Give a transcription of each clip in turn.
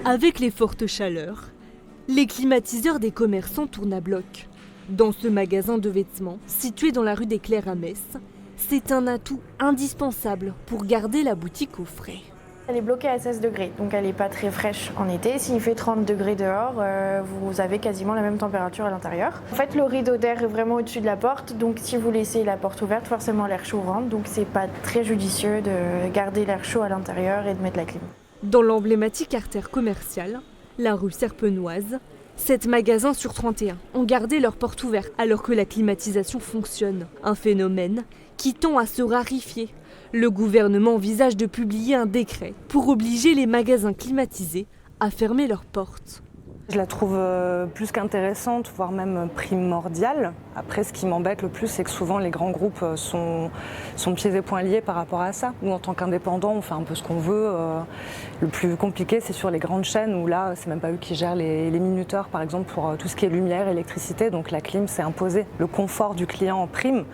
Avec les fortes chaleurs, les climatiseurs des commerçants tournent à bloc. Dans ce magasin de vêtements, situé dans la rue des Clercs à Metz, c'est un atout indispensable pour garder la boutique au frais. Elle est bloquée à 16 degrés, donc elle n'est pas très fraîche en été. S'il fait 30 degrés dehors, vous avez quasiment la même température à l'intérieur. En fait, le rideau d'air est vraiment au-dessus de la porte, donc si vous laissez la porte ouverte, forcément l'air chaud rentre. Donc c'est pas très judicieux de garder l'air chaud à l'intérieur et de mettre la clim. Dans l'emblématique artère commerciale, la rue Serpenoise, 7 magasins sur 31 ont gardé leurs portes ouvertes alors que la climatisation fonctionne. Un phénomène qui tend à se raréfier. Le gouvernement envisage de publier un décret pour obliger les magasins climatisés à fermer leurs portes. Je la trouve plus qu'intéressante, voire même primordiale. Après, ce qui m'embête le plus, c'est que souvent les grands groupes sont pieds et poings liés par rapport à ça. Nous, en tant qu'indépendants, on fait un peu ce qu'on veut. Le plus compliqué, c'est sur les grandes chaînes où là, c'est même pas eux qui gèrent les minuteurs, par exemple, pour tout ce qui est lumière, électricité. Donc la clim, c'est imposé. Le confort du client en prime,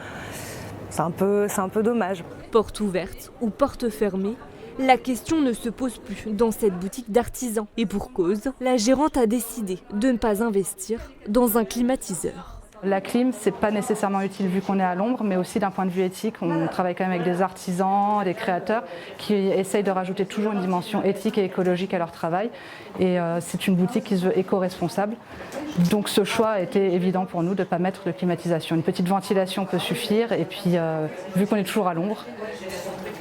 c'est un peu dommage. Porte ouverte ou porte fermée, la question ne se pose plus dans cette boutique d'artisans. Et pour cause, la gérante a décidé de ne pas investir dans un climatiseur. La clim, c'est pas nécessairement utile vu qu'on est à l'ombre, mais aussi d'un point de vue éthique. On travaille quand même avec des artisans, des créateurs qui essayent de rajouter toujours une dimension éthique et écologique à leur travail. Et c'est une boutique qui se veut éco-responsable. Donc ce choix était évident pour nous de ne pas mettre de climatisation. Une petite ventilation peut suffire et puis vu qu'on est toujours à l'ombre,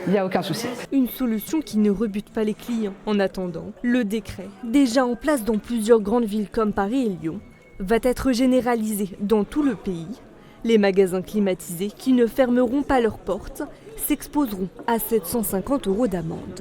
il n'y a aucun souci. Une solution qui ne rebute pas les clients. En attendant, le décret, déjà en place dans plusieurs grandes villes comme Paris et Lyon, va être généralisé dans tout le pays. Les magasins climatisés qui ne fermeront pas leurs portes s'exposeront à 750 € d'amende.